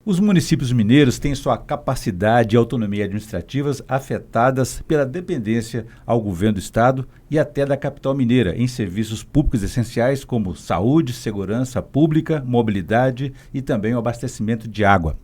Os municípios mineiros têm sua capacidade e autonomia administrativas afetadas pela dependência ao governo do estado e até da capital mineira em serviços públicos essenciais como saúde, segurança pública, mobilidade e também o abastecimento de água.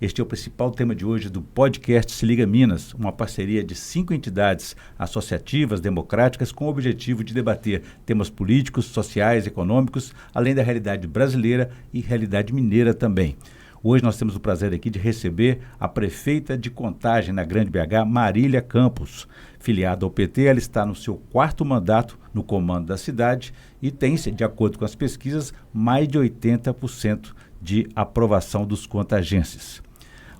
Este é o principal tema de hoje do podcast Se Liga Minas, uma parceria de 5 entidades associativas, democráticas, com o objetivo de debater temas políticos, sociais, econômicos, além da realidade brasileira e realidade mineira também. Hoje nós temos o prazer aqui de receber a prefeita de Contagem, na Grande BH, Marília Campos. Filiada ao PT, ela está no seu 4º mandato no comando da cidade e tem, de acordo com as pesquisas, mais de 80% de aprovação dos contagenses.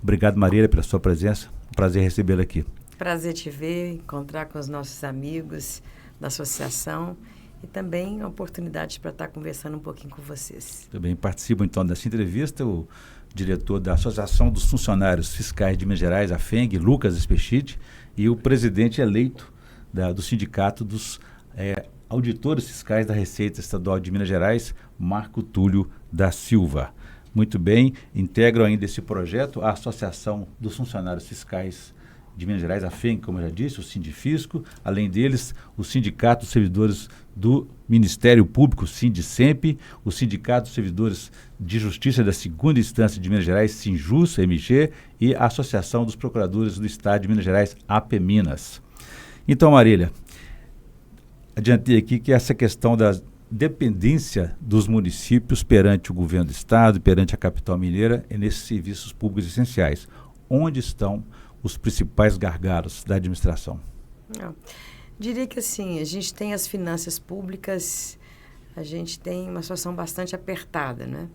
Obrigado, Marília, pela sua presença. Um prazer recebê-la aqui. Prazer te ver, encontrar com os nossos amigos da associação e também a oportunidade para estar conversando um pouquinho com vocês. Também participo, então, dessa entrevista o diretor da Associação dos Funcionários Fiscais de Minas Gerais, a FENG, Lucas Espechide, e o presidente eleito do Sindicato dos Auditores Fiscais da Receita Estadual de Minas Gerais, Marco Túlio da Silva. Muito bem, integram ainda esse projeto a Associação dos Funcionários Fiscais de Minas Gerais, a FENG, como eu já disse, o Sindifisco, além deles, o Sindicato dos Servidores do Ministério Público, Sindicemp, o Sindicato dos Servidores de Justiça da 2ª Instância de Minas Gerais, Sinjus, MG, e a Associação dos Procuradores do Estado de Minas Gerais, APMinas. Então, Marília, adiantei aqui que essa questão da dependência dos municípios perante o governo do Estado, perante a capital mineira, é nesses serviços públicos essenciais. Onde estão os principais gargalos da administração? Não. Diria que assim, a gente tem as finanças públicas, a gente tem uma situação bastante apertada, né?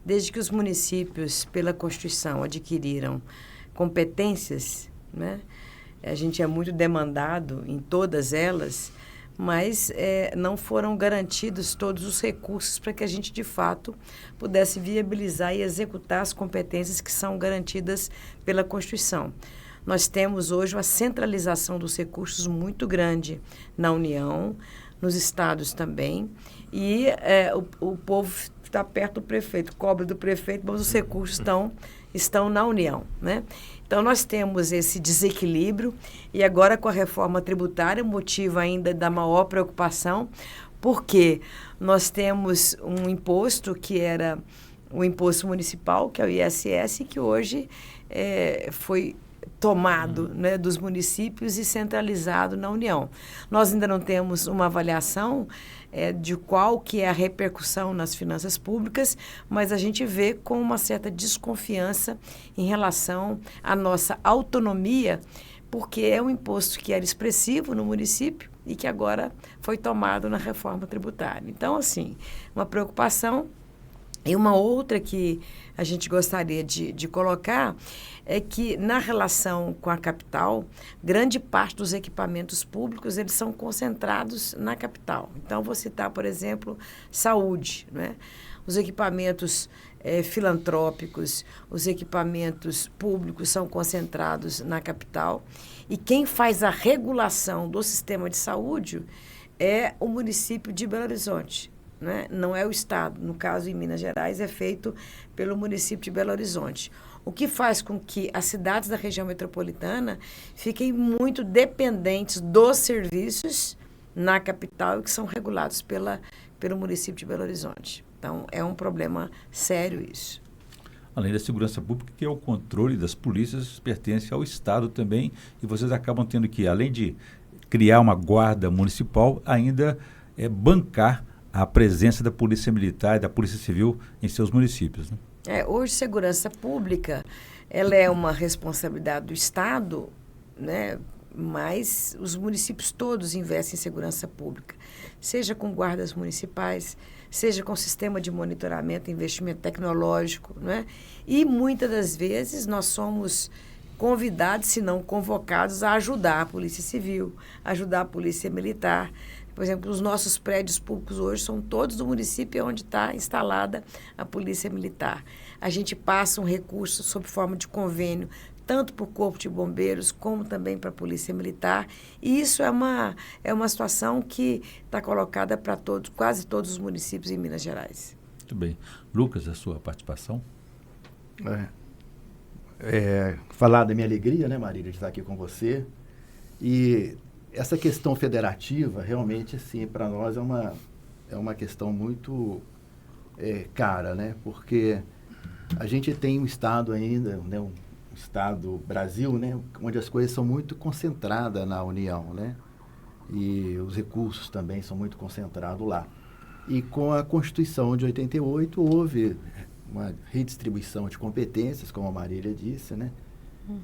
Desde que os municípios, pela Constituição, adquiriram competências, né? A gente é muito demandado em todas elas, mas não foram garantidos todos os recursos para que a gente, de fato, pudesse viabilizar e executar as competências que são garantidas pela Constituição. Nós temos hoje uma centralização dos recursos muito grande na União, nos estados também, e o povo está perto do prefeito, cobra do prefeito, mas os recursos estão na União, né? Então, nós temos esse desequilíbrio e agora com a reforma tributária, motivo ainda da maior preocupação, porque nós temos um imposto que era o imposto municipal, que é o ISS, que hoje foi tomado, né, dos municípios e centralizado na União. Nós ainda não temos uma avaliação de qual que é a repercussão nas finanças públicas, mas a gente vê com uma certa desconfiança em relação à nossa autonomia, porque é um imposto que era expressivo no município e que agora foi tomado na reforma tributária. Então, assim, uma preocupação. E uma outra que a gente gostaria de colocar é que, na relação com a capital, grande parte dos equipamentos públicos eles são concentrados na capital. Então, vou citar, por exemplo, saúde, né? Os equipamentos filantrópicos, os equipamentos públicos são concentrados na capital. E quem faz a regulação do sistema de saúde é o município de Belo Horizonte. Né? Não é o Estado, no caso em Minas Gerais é feito pelo município de Belo Horizonte, o que faz com que as cidades da região metropolitana fiquem muito dependentes dos serviços na capital que são regulados pelo município de Belo Horizonte. Então é um problema sério isso. Além da segurança pública, que é o controle das polícias, pertence ao Estado também, e vocês acabam tendo que, além de criar uma guarda municipal, ainda bancar a presença da Polícia Militar e da Polícia Civil em seus municípios, né? Hoje, segurança pública, ela é uma responsabilidade do Estado, né? Mas os municípios todos investem em segurança pública, seja com guardas municipais, seja com sistema de monitoramento, investimento tecnológico, né? E muitas das vezes nós somos convidados, se não convocados, a ajudar a Polícia Civil, ajudar a Polícia Militar. Por exemplo, os nossos prédios públicos hoje são todos do município onde está instalada a Polícia Militar. A gente passa um recurso sob forma de convênio, tanto para o Corpo de Bombeiros, como também para a Polícia Militar. E isso é uma situação que está colocada para quase todos os municípios em Minas Gerais. Muito bem. Lucas, a sua participação? falar da minha alegria, né, Marília, de estar aqui com você. E essa questão federativa, realmente, assim, para nós é uma questão muito cara, né? Porque a gente tem um Estado ainda, né, um Estado Brasil, né, onde as coisas são muito concentradas na União, né? E os recursos também são muito concentrados lá. E com a Constituição de 88 houve uma redistribuição de competências, como a Marília disse, né?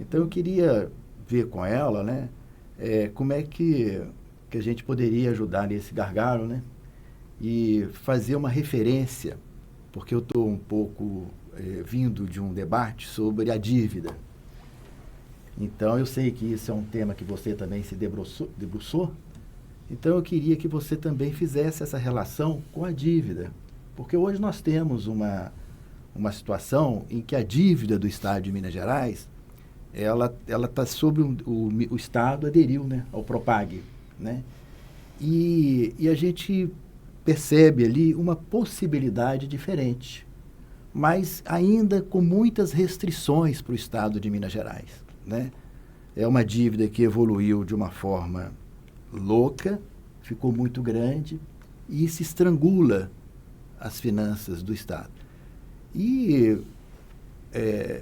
Então eu queria ver com ela, né, como é que a gente poderia ajudar nesse gargalo, né? E fazer uma referência, porque eu estou um pouco vindo de um debate sobre a dívida. Então eu sei que isso é um tema que você também se debruçou. Então eu queria que você também fizesse essa relação com a dívida, porque hoje nós temos uma situação em que a dívida do Estado de Minas Gerais, ela está sobre o Estado aderiu, né, ao Propag, né? E a gente percebe ali uma possibilidade diferente, mas ainda com muitas restrições para o Estado de Minas Gerais, né? É uma dívida que evoluiu de uma forma louca, ficou muito grande e se estrangula as finanças do Estado. E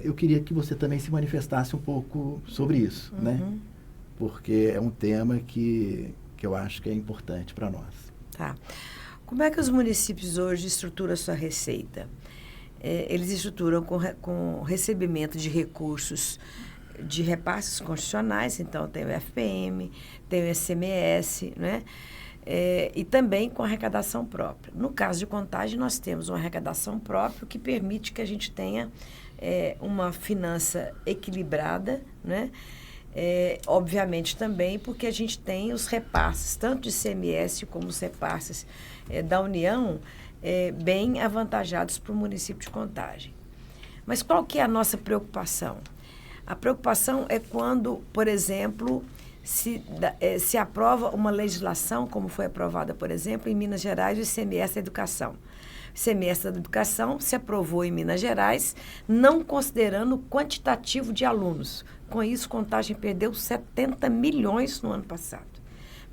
eu queria que você também se manifestasse um pouco sobre isso, né? Porque é um tema que eu acho que é importante para nós. Tá. Como é que os municípios hoje estruturam a sua receita? Eles estruturam com recebimento de recursos de repasses constitucionais, então tem o FPM, tem o ICMS, né? E também com arrecadação própria. No caso de Contagem, nós temos uma arrecadação própria que permite que a gente tenha uma finança equilibrada, né? Obviamente também porque a gente tem os repasses, tanto de ICMS como os repasses da União, bem avantajados para o município de Contagem. Mas qual que é a nossa preocupação? A preocupação é quando, por exemplo, se aprova uma legislação, como foi aprovada, por exemplo, em Minas Gerais, o ICMS da Educação. O ICMS da Educação se aprovou em Minas Gerais, não considerando o quantitativo de alunos. Com isso, Contagem perdeu 70 milhões no ano passado.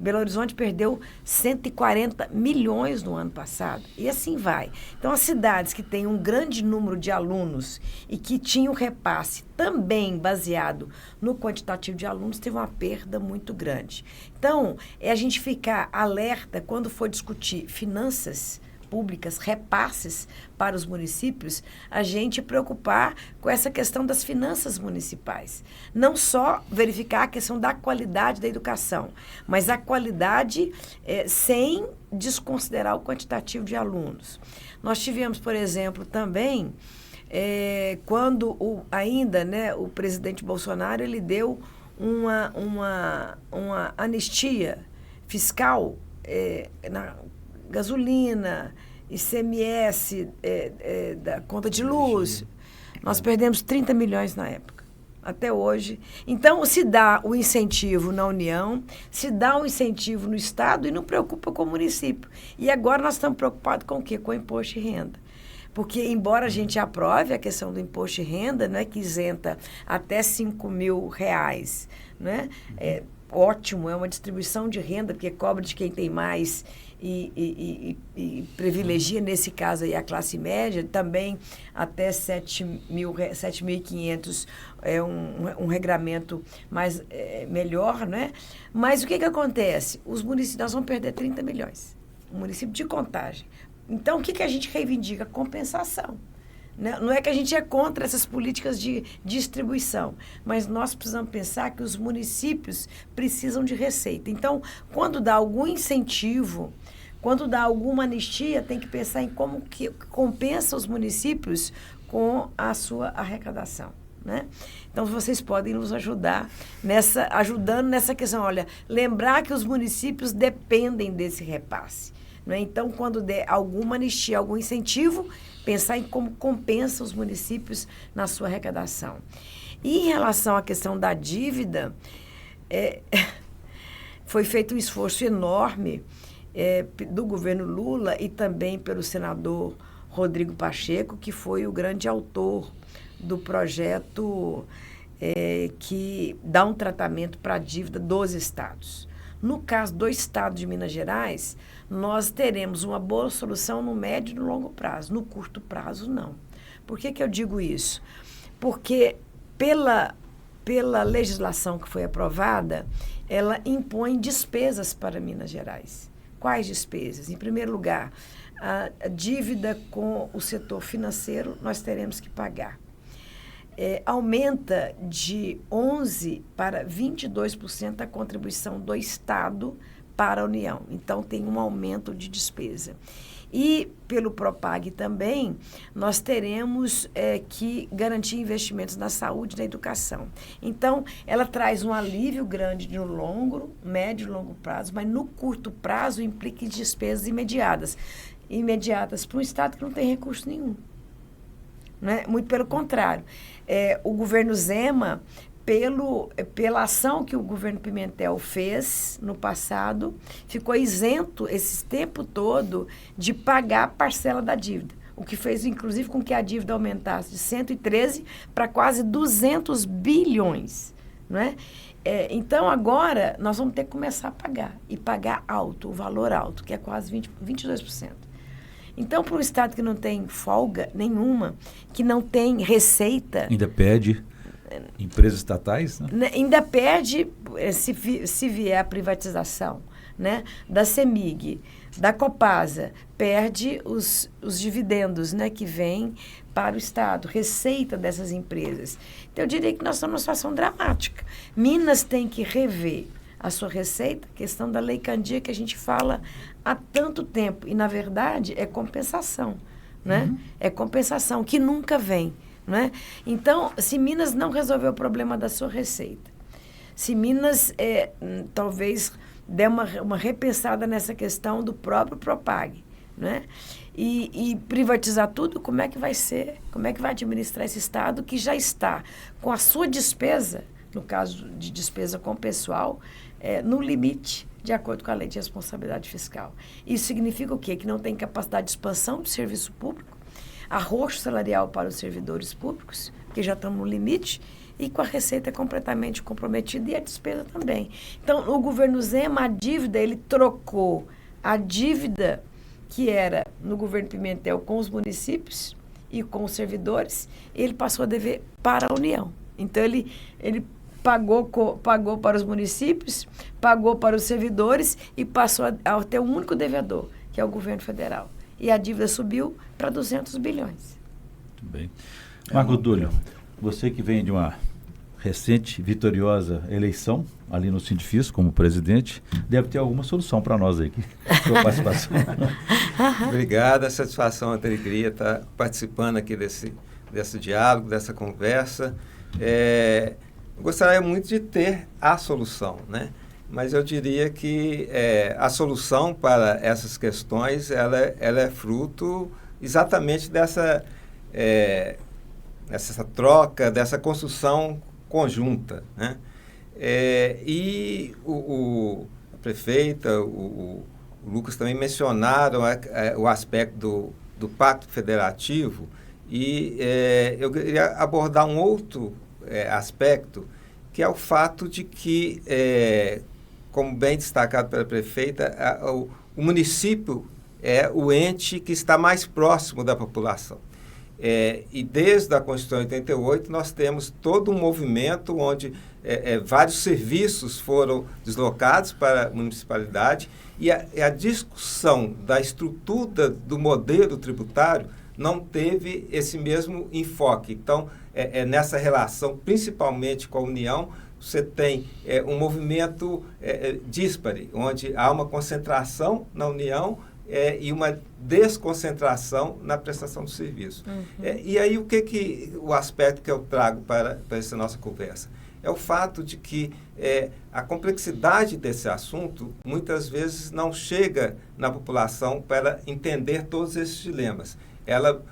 Belo Horizonte perdeu 140 milhões no ano passado. E assim vai. Então, as cidades que têm um grande número de alunos e que tinham repasse também baseado no quantitativo de alunos, teve uma perda muito grande. Então, é a gente ficar alerta quando for discutir finanças públicas, repasses para os municípios, a gente preocupar com essa questão das finanças municipais. Não só verificar a questão da qualidade da educação, mas a qualidade sem desconsiderar o quantitativo de alunos. Nós tivemos, por exemplo, também, quando ainda, né, o presidente Bolsonaro ele deu uma anistia fiscal na gasolina, ICMS, da conta de luz. Nós perdemos 30 milhões na época, até hoje. Então, se dá o incentivo na União, se dá o incentivo no Estado e não preocupa com o município. E agora nós estamos preocupados com o quê? Com o imposto de renda. Porque, embora a gente aprove a questão do imposto de renda, né, que isenta até R$5.000, né? Ótimo, é uma distribuição de renda, porque cobra de quem tem mais e privilegia, nesse caso, aí, a classe média, também até 7.500 é um regramento mais, melhor, né? Mas o que acontece? Os municípios, nós vamos perder 30 milhões, o município de Contagem. Então, o que a gente reivindica? Compensação. Não é que a gente é contra essas políticas de distribuição, mas nós precisamos pensar que os municípios precisam de receita. Então, quando dá algum incentivo, quando dá alguma anistia, tem que pensar em como que compensa os municípios com a sua arrecadação, né? Então, vocês podem nos ajudar ajudando nessa questão. Olha, lembrar que os municípios dependem desse repasse. Né? Então, quando der alguma anistia, algum incentivo, pensar em como compensa os municípios na sua arrecadação. E em relação à questão da dívida, foi feito um esforço enorme do governo Lula e também pelo senador Rodrigo Pacheco, que foi o grande autor do projeto que dá um tratamento para a dívida dos estados. No caso do estado de Minas Gerais, nós teremos uma boa solução no médio e no longo prazo. No curto prazo, não. Por que eu digo isso? Porque pela legislação que foi aprovada, ela impõe despesas para Minas Gerais. Quais despesas? Em primeiro lugar, a dívida com o setor financeiro nós teremos que pagar. Aumenta de 11% para 22% a contribuição do Estado para a União. Então, tem um aumento de despesa. E, pelo Propag também, nós teremos que garantir investimentos na saúde e na educação. Então, ela traz um alívio grande no longo, médio e longo prazo, mas no curto prazo implica em despesas imediatas para um Estado que não tem recurso nenhum. Né? Muito pelo contrário. O governo Zema, pela ação que o governo Pimentel fez no passado, ficou isento esse tempo todo de pagar a parcela da dívida, o que fez, inclusive, com que a dívida aumentasse de 113 para quase 200 bilhões. Não é? Então, agora, nós vamos ter que começar a pagar, e pagar alto, o valor alto, que é quase 22%. Então, para um Estado que não tem folga nenhuma, que não tem receita... Ainda pede empresas estatais, né? Ainda perde, se vier a privatização, né, da CEMIG, da Copasa, perde os dividendos, né, que vêm para o Estado, receita dessas empresas. Então, eu diria que nós estamos numa situação dramática. Minas tem que rever a sua receita, questão da Lei Candia, que a gente fala há tanto tempo. E, na verdade, é compensação, né? Uhum. É compensação, que nunca vem, né? Então, se Minas não resolver o problema da sua receita, se Minas talvez der uma repensada nessa questão do próprio Propag, né? E privatizar tudo, como é que vai ser? Como é que vai administrar esse Estado que já está com a sua despesa, no caso de despesa com o pessoal, no limite, de acordo com a lei de responsabilidade fiscal. Isso significa o quê? Que não tem capacidade de expansão do serviço público, arroxo salarial para os servidores públicos, que já estão no limite, e com a receita completamente comprometida e a despesa também. Então, o governo Zema, a dívida, ele trocou a dívida que era no governo Pimentel com os municípios e com os servidores, ele passou a dever para a União. Então, ele pagou para os municípios, pagou para os servidores e passou a ter um único devedor, que é o governo federal. E a dívida subiu para 200 bilhões. Muito bem. Marco Túlio, você que vem de uma recente, vitoriosa eleição ali no Sindifis como presidente, deve ter alguma solução para nós aí, sua participação. Obrigado, a satisfação, a alegria estar participando aqui desse diálogo, dessa conversa. Eu gostaria muito de ter a solução, né? Mas eu diria que a solução para essas questões ela é fruto exatamente dessa troca, dessa construção conjunta, né? E a prefeita, o Lucas também mencionaram o aspecto do Pacto Federativo, e eu queria abordar um outro aspecto, que é o fato de que, como bem destacado pela prefeita, o município é o ente que está mais próximo da população. E desde a Constituição de 88, nós temos todo um movimento onde vários serviços foram deslocados para a municipalidade, e a discussão da estrutura do modelo tributário não teve esse mesmo enfoque. Então, nessa relação, principalmente com a União, você tem um movimento díspare, onde há uma concentração na União e uma desconcentração na prestação do serviço. Uhum. E aí, o aspecto que eu trago para essa nossa conversa? É o fato de que a complexidade desse assunto muitas vezes não chega na população para entender todos esses dilemas. Ela,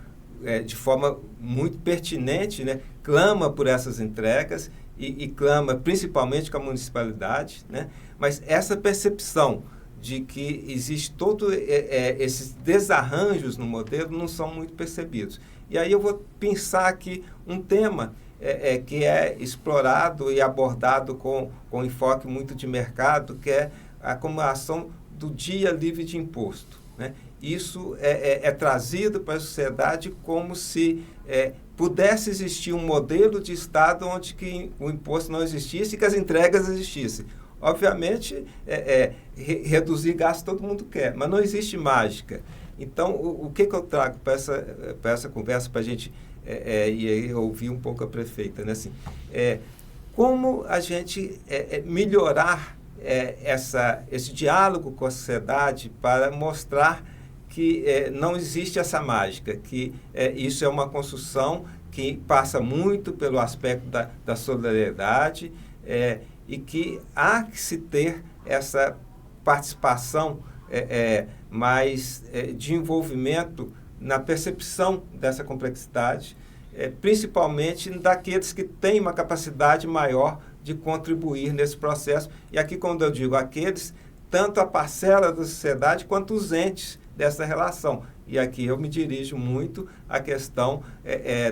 de forma muito pertinente, né, clama por essas entregas e clama principalmente com a municipalidade, né, mas essa percepção de que existe todo esses desarranjos no modelo não são muito percebidos. E aí eu vou pensar aqui um tema que é explorado e abordado com enfoque muito de mercado, que é a acumulação do dia livre de imposto, né? Isso é trazido para a sociedade como se pudesse existir um modelo de Estado onde que o imposto não existisse e que as entregas existissem. Obviamente, reduzir gasto todo mundo quer, mas não existe mágica. Então, o que eu trago para essa conversa, para a gente e aí ouvir um pouco a prefeita, né? Assim, como a gente melhorar esse diálogo com a sociedade para mostrar que não existe essa mágica, que isso é uma construção que passa muito pelo aspecto da solidariedade e que há que se ter essa participação mais de envolvimento na percepção dessa complexidade, principalmente daqueles que têm uma capacidade maior de contribuir nesse processo. E aqui, quando eu digo aqueles, tanto a parcela da sociedade quanto os entes dessa relação. E aqui eu me dirijo muito à questão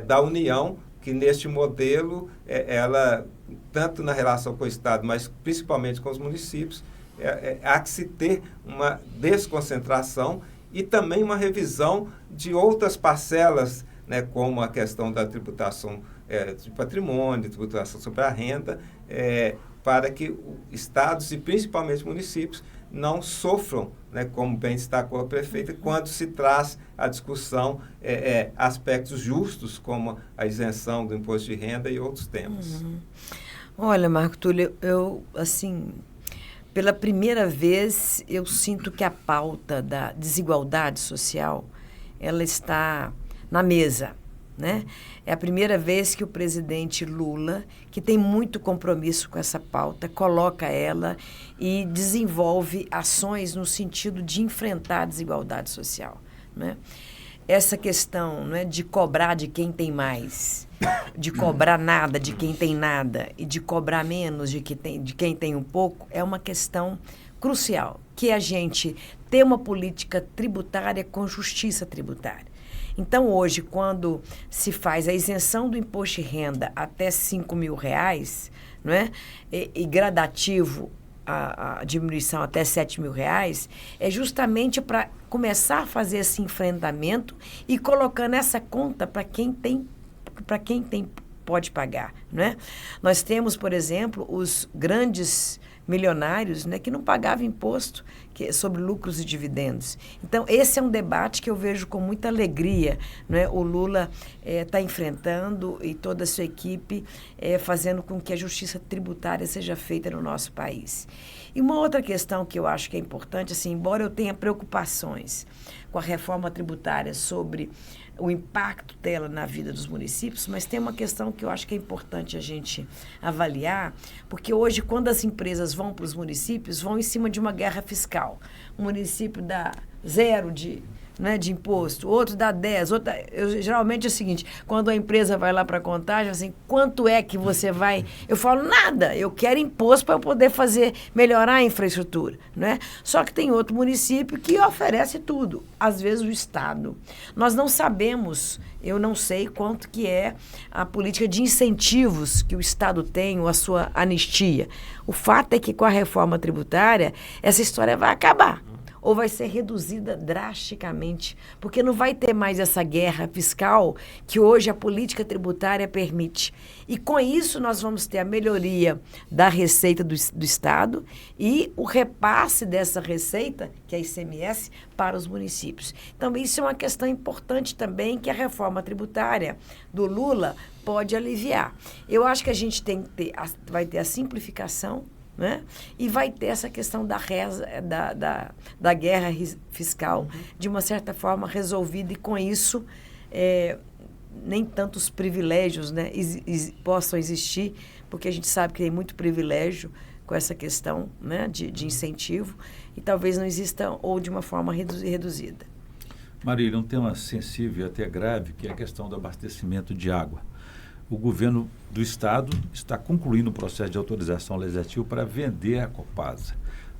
da união, que neste modelo, ela, tanto na relação com o Estado, mas principalmente com os municípios, há que se ter uma desconcentração e também uma revisão de outras parcelas, né, como a questão da tributação de patrimônio, tributação sobre a renda, para que estados e principalmente municípios não sofram, né, como bem destacou a prefeita, quando se traz à discussão aspectos justos, como a isenção do imposto de renda e outros temas. Uhum. Olha, Marco Túlio, eu, assim, pela primeira vez, eu sinto que a pauta da desigualdade social, ela está na mesa, né? É a primeira vez que o presidente Lula, que tem muito compromisso com essa pauta, coloca ela e desenvolve ações no sentido de enfrentar a desigualdade social, né? Essa questão, né, de cobrar de quem tem mais, de cobrar nada de quem tem nada e de cobrar menos de quem tem um pouco, é uma questão crucial, que a gente ter uma política tributária com justiça tributária. Então, hoje, quando se faz a isenção do imposto de renda até R$5.000, né, e gradativo a diminuição até R$7.000, é justamente para começar a fazer esse enfrentamento e colocando essa conta para quem tem pode pagar, né? Nós temos, por exemplo, os grandes milionários, né, que não pagavam imposto sobre lucros e dividendos. Então, esse é um debate que eu vejo com muita alegria, né? O Lula está enfrentando e toda a sua equipe fazendo com que a justiça tributária seja feita no nosso país. E uma outra questão que eu acho que é importante, assim, embora eu tenha preocupações com a reforma tributária sobre o impacto dela na vida dos municípios, mas tem uma questão que eu acho que é importante a gente avaliar, porque hoje, quando as empresas vão para os municípios, vão em cima de uma guerra fiscal. Um município dá 0 de imposto, outro dá 10, geralmente é o seguinte, quando a empresa vai lá para a contagem, assim, quanto é que você vai? Eu falo, nada, eu quero imposto para eu poder melhorar a infraestrutura, né? Só que tem outro município que oferece tudo, às vezes o Estado. Nós não sabemos, eu não sei quanto que é a política de incentivos que o Estado tem, ou a sua anistia. O fato é que com a reforma tributária, essa história vai acabar. Ou vai ser reduzida drasticamente, porque não vai ter mais essa guerra fiscal que hoje a política tributária permite. E com isso nós vamos ter a melhoria da receita do Estado e o repasse dessa receita, que é a ICMS, para os municípios. Então, isso é uma questão importante também que a reforma tributária do Lula pode aliviar. Eu acho que a gente vai ter a simplificação, né? E vai ter essa questão da guerra fiscal, de uma certa forma, resolvida, e com isso nem tantos privilégios, né, possam existir, porque a gente sabe que tem muito privilégio com essa questão, né, de incentivo, e talvez não exista ou de uma forma reduzida. Marília, um tema sensível e até grave, que é a questão do abastecimento de água. O governo do Estado está concluindo o processo de autorização legislativa para vender a Copasa,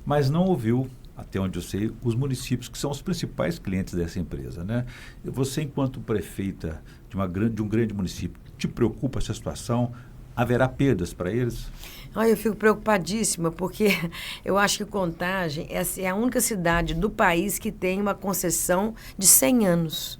mas não ouviu até onde eu sei, os municípios que são os principais clientes dessa empresa, né? Você, enquanto prefeita de um grande município, te preocupa essa situação? Haverá perdas para eles? Eu fico preocupadíssima, porque eu acho que Contagem é a única cidade do país que tem uma concessão de 100 anos.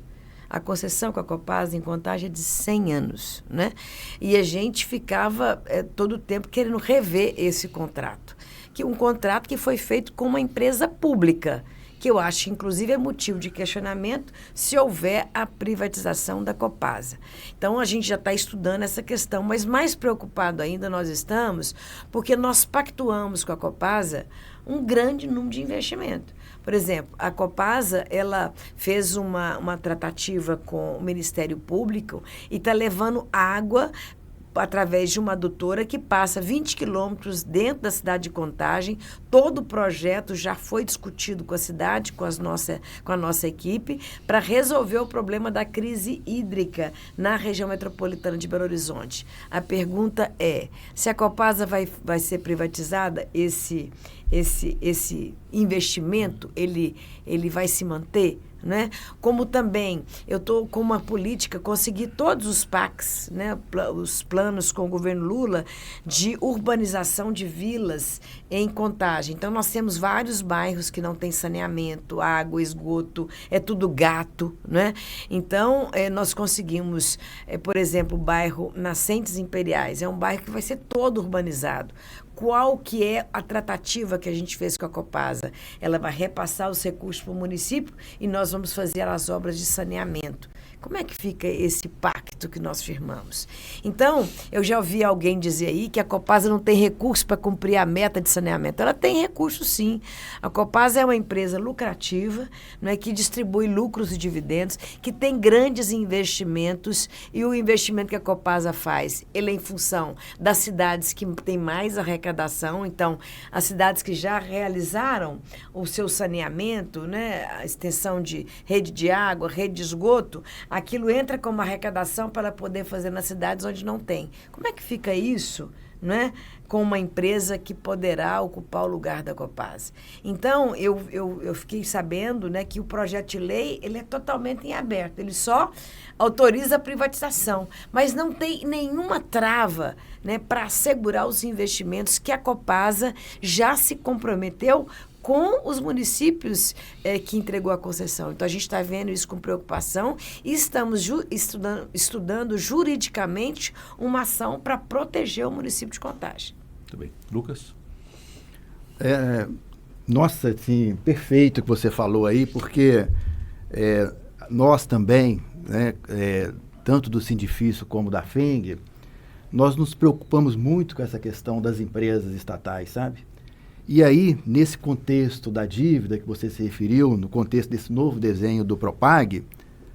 A concessão com a Copasa em Contagem é de 100 anos, né? E a gente ficava todo o tempo querendo rever esse contrato. Um contrato que foi feito com uma empresa pública, que eu acho, inclusive, é motivo de questionamento se houver a privatização da Copasa. Então, a gente já está estudando essa questão, mas mais preocupado ainda nós estamos, porque nós pactuamos com a Copasa um grande número de investimento. Por exemplo, a Copasa, ela fez uma tratativa com o Ministério Público e está levando água através de uma adutora que passa 20 quilômetros dentro da cidade de Contagem. Todo o projeto já foi discutido com a cidade, com a nossa equipe, para resolver o problema da crise hídrica na região metropolitana de Belo Horizonte. A pergunta é, se a Copasa vai ser privatizada, esse investimento, ele vai se manter? Né? Como também eu estou com uma política, consegui todos os PACs, né? Os planos com o governo Lula de urbanização de vilas em Contagem. Então, nós temos vários bairros que não têm saneamento, água, esgoto, é tudo gato. Né? Então, nós conseguimos, por exemplo, o bairro Nascentes Imperiais, é um bairro que vai ser todo urbanizado. Qual que é a tratativa que a gente fez com a Copasa? Ela vai repassar os recursos para o município e nós vamos fazer as obras de saneamento. Como é que fica esse pacto que nós firmamos? Então, eu já ouvi alguém dizer aí que a Copasa não tem recurso para cumprir a meta de saneamento. Ela tem recurso, sim. A Copasa é uma empresa lucrativa, né, que distribui lucros e dividendos, que tem grandes investimentos, e o investimento que a Copasa faz, ele é em função das cidades que têm mais arrecadação. Então, as cidades que já realizaram o seu saneamento, né, a extensão de rede de água, rede de esgoto, aquilo entra como arrecadação para poder fazer nas cidades onde não tem. Como é que fica isso, né, com uma empresa que poderá ocupar o lugar da Copasa? Então, eu fiquei sabendo, né, que o projeto de lei ele é totalmente em aberto. Ele só autoriza a privatização, mas não tem nenhuma trava, né, para assegurar os investimentos que a Copasa já se comprometeu com os municípios que entregou a concessão. Então, a gente está vendo isso com preocupação e estamos estudando juridicamente uma ação para proteger o município de Contagem. Muito bem. Lucas? Nossa, assim, perfeito o que você falou aí, porque nós também, né, tanto do Sindifício como da FENG, nós nos preocupamos muito com essa questão das empresas estatais, sabe? E aí, nesse contexto da dívida que você se referiu, no contexto desse novo desenho do Propag,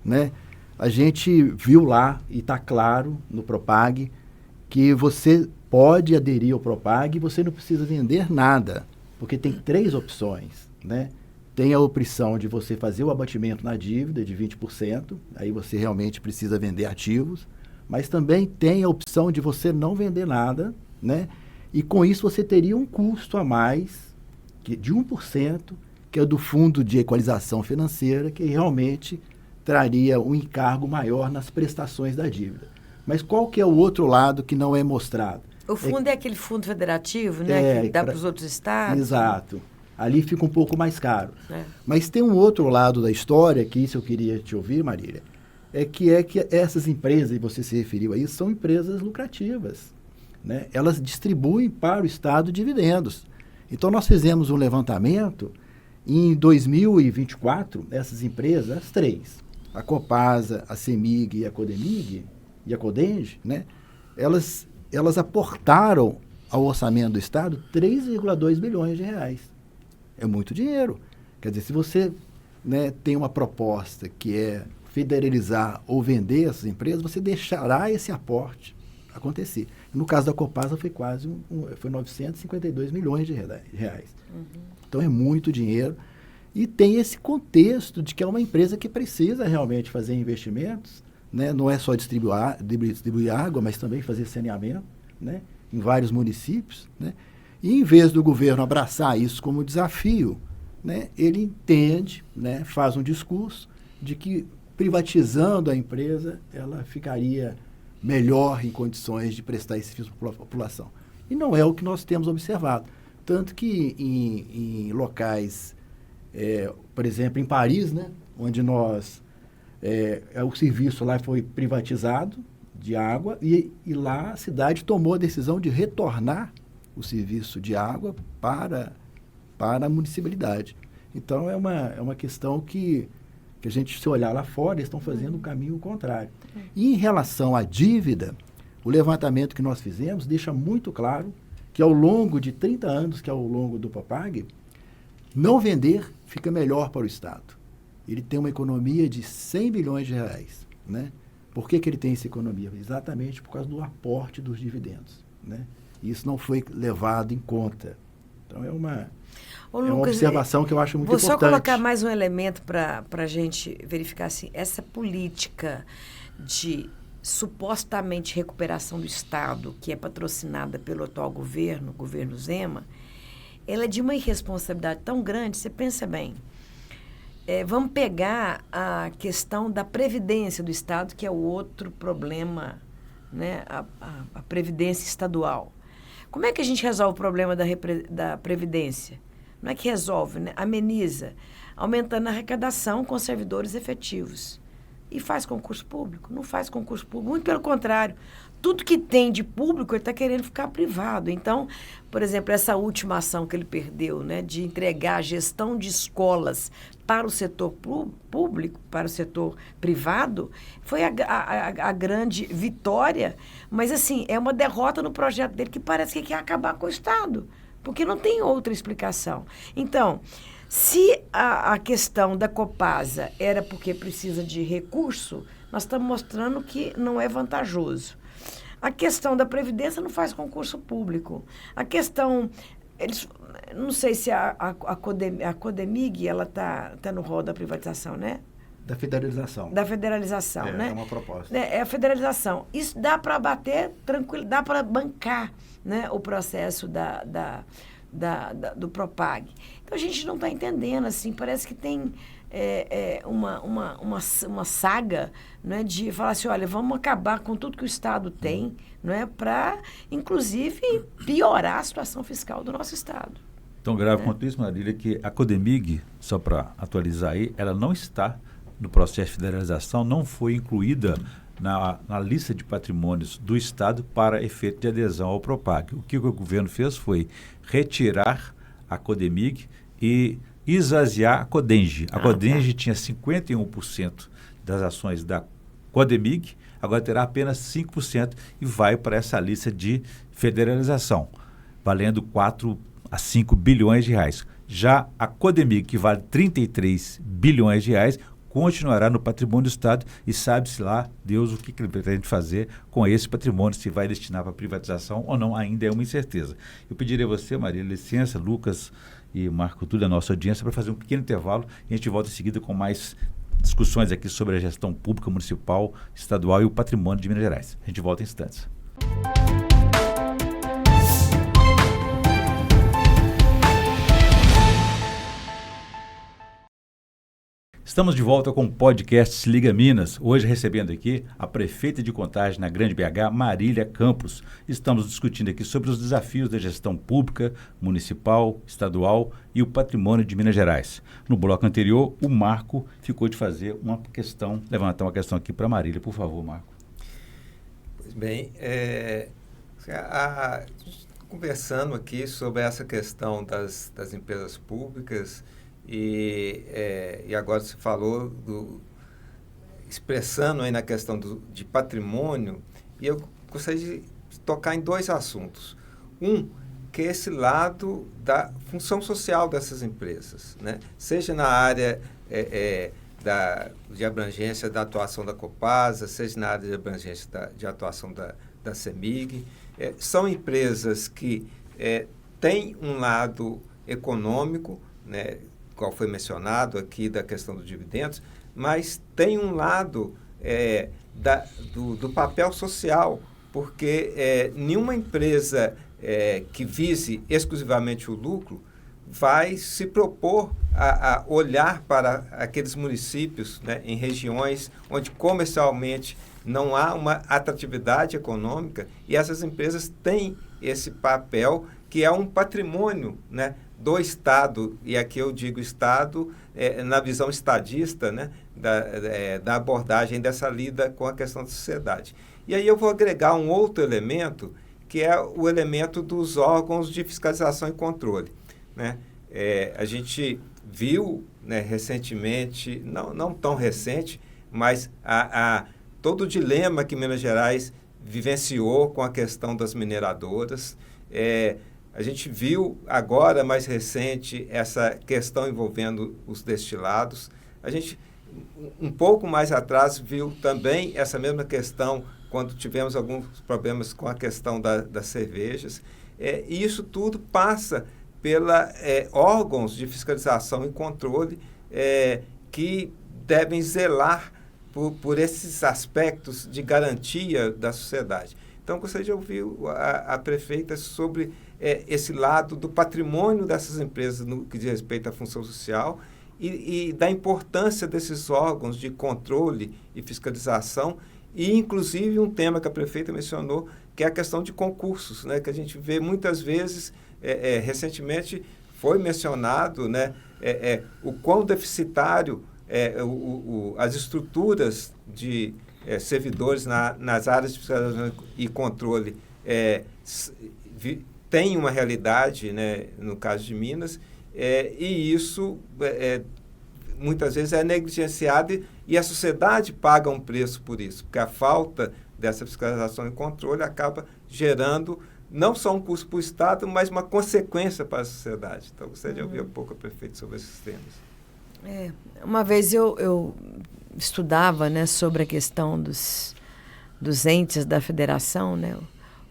né, a gente viu lá, e está claro no Propag, que você pode aderir ao Propag e você não precisa vender nada, porque tem 3 opções, né? Tem a opção de você fazer o abatimento na dívida de 20%, aí você realmente precisa vender ativos, mas também tem a opção de você não vender nada, né? E com isso você teria um custo a mais de 1%, que é do Fundo de Equalização Financeira, que realmente traria um encargo maior nas prestações da dívida. Mas qual que é o outro lado que não é mostrado? O fundo é aquele fundo federativo, né, que dá para os outros estados? Exato. Ali fica um pouco mais caro. Mas tem um outro lado da história, que isso eu queria te ouvir, Marília, que essas empresas, e você se referiu a isso, são empresas lucrativas. Né? Elas distribuem para o Estado dividendos. Então, nós fizemos um levantamento em 2024, essas empresas, as 3, a Copasa, a CEMIG e a Codemig, e a Codenge, né? Elas aportaram ao orçamento do Estado 3,2 bilhões de reais. É muito dinheiro. Quer dizer, se você, né, tem uma proposta que é federalizar ou vender essas empresas, você deixará esse aporte acontecer. No caso da Copasa foi foi 952 milhões de reais. Então é muito dinheiro. E tem esse contexto de que é uma empresa que precisa realmente fazer investimentos, né? Não é só distribuir água, mas também fazer saneamento, né? Em vários municípios. Né? E em vez do governo abraçar isso como desafio, né, ele entende, né, faz um discurso de que privatizando a empresa, ela ficaria melhor em condições de prestar esse serviço para a população. E não é o que nós temos observado. Tanto que em locais, por exemplo, em Paris, né, onde o serviço lá foi privatizado de água e lá a cidade tomou a decisão de retornar o serviço de água para a municipalidade. Então, é uma questão que a gente, se olhar lá fora, eles estão fazendo o caminho contrário. E em relação à dívida, o levantamento que nós fizemos deixa muito claro que ao longo de 30 anos, que é ao longo do Propag, não vender fica melhor para o Estado. Ele tem uma economia de 100 bilhões de reais, né? Por que ele tem essa economia? Exatamente por causa do aporte dos dividendos, né? Isso não foi levado em conta. Então, é uma observação que eu acho muito importante. Vou só colocar mais um elemento para a gente verificar assim, essa política de supostamente recuperação do Estado, que é patrocinada pelo atual governo, o governo Zema, ela é de uma irresponsabilidade tão grande, você pensa bem. Vamos pegar a questão da previdência do Estado, que é o outro problema, né? A previdência estadual. Como é que a gente resolve o problema da previdência? Não é que resolve, né? Ameniza, aumentando a arrecadação com servidores efetivos. E faz concurso público? Não faz concurso público, muito pelo contrário. Tudo que tem de público, ele está querendo ficar privado. Então, por exemplo, essa última ação que ele perdeu, né, de entregar a gestão de escolas para o setor público, para o setor privado, foi a grande vitória. Mas, assim, é uma derrota no projeto dele que parece que quer acabar com o Estado, porque não tem outra explicação. Então, se a questão da Copasa era porque precisa de recurso, nós estamos mostrando que não é vantajoso. A questão da Previdência não faz concurso público. A questão... não sei se a Codemig ela tá no rol da privatização, né? Da federalização. Da federalização, né? É uma proposta. É a federalização. Isso dá para bater tranquilo, dá para bancar, né, o processo do Propag. Então, a gente não está entendendo, assim, parece que tem uma saga, né, de falar assim, olha, vamos acabar com tudo que o Estado tem, né, para, inclusive, piorar a situação fiscal do nosso Estado. Tão grave quanto isso, Marília, que a Codemig, só para atualizar aí, ela não está no processo de federalização, não foi incluída na lista de patrimônios do Estado para efeito de adesão ao Propag. O que o governo fez foi retirar a Codemig e esvaziar a Codenge. A Codenge tinha 51% das ações da Codemig, agora terá apenas 5% e vai para essa lista de federalização, valendo 4 a 5 bilhões de reais. Já a Codemig, que vale 33 bilhões de reais, continuará no patrimônio do Estado e sabe-se lá, Deus, o que ele pretende fazer com esse patrimônio, se vai destinar para privatização ou não, ainda é uma incerteza. Eu pediria a você, Maria, licença, Lucas e Marco Túlio, a nossa audiência, para fazer um pequeno intervalo e a gente volta em seguida com mais discussões aqui sobre a gestão pública, municipal, estadual e o patrimônio de Minas Gerais. A gente volta em instantes. Estamos de volta com o podcast Se Liga Minas, hoje recebendo aqui a prefeita de Contagem na Grande BH, Marília Campos. Estamos discutindo aqui sobre os desafios da gestão pública, municipal, estadual e o patrimônio de Minas Gerais. No bloco anterior, o Marco ficou de fazer levantar uma questão aqui para a Marília. Por favor, Marco. Pois bem, conversando aqui sobre essa questão das empresas públicas. E agora você falou, expressando aí na questão de patrimônio, e eu gostaria de tocar em dois assuntos. Um, que é esse lado da função social dessas empresas, né? Seja na área de abrangência da atuação da Copasa, seja na área de abrangência de atuação da CEMIG. São empresas que têm um lado econômico, né, qual foi mencionado aqui da questão dos dividendos, mas tem um lado do papel social, porque nenhuma empresa que vise exclusivamente o lucro vai se propor a olhar para aqueles municípios, né, em regiões onde comercialmente não há uma atratividade econômica, e essas empresas têm esse papel que é um patrimônio, né, do Estado, e aqui eu digo Estado na visão estadista, né, da abordagem dessa lida com a questão da sociedade. E aí eu vou agregar um outro elemento, que é o elemento dos órgãos de fiscalização e controle, né? A gente viu, né, recentemente, não tão recente, mas todo o dilema que Minas Gerais vivenciou com a questão das mineradoras. A gente viu agora, mais recente, essa questão envolvendo os destilados. A gente, um pouco mais atrás, viu também essa mesma questão quando tivemos alguns problemas com a questão das cervejas. E isso tudo passa pela órgãos de fiscalização e controle que devem zelar por esses aspectos de garantia da sociedade. Então, gostaria de ouvir a prefeita sobre esse lado do patrimônio dessas empresas no que diz respeito à função social e da importância desses órgãos de controle e fiscalização, e inclusive um tema que a prefeita mencionou, que é a questão de concursos, né, que a gente vê muitas vezes, recentemente foi mencionado, né, o quão deficitário as estruturas de servidores nas áreas de fiscalização e controle têm uma realidade, né, no caso de Minas, e isso muitas vezes é negligenciado e a sociedade paga um preço por isso, porque a falta dessa fiscalização e controle acaba gerando não só um custo para o Estado, mas uma consequência para a sociedade. Então, gostaria de ouvir um pouco a prefeita sobre esses temas. Uma vez eu estudava, né, sobre a questão dos entes da federação, né?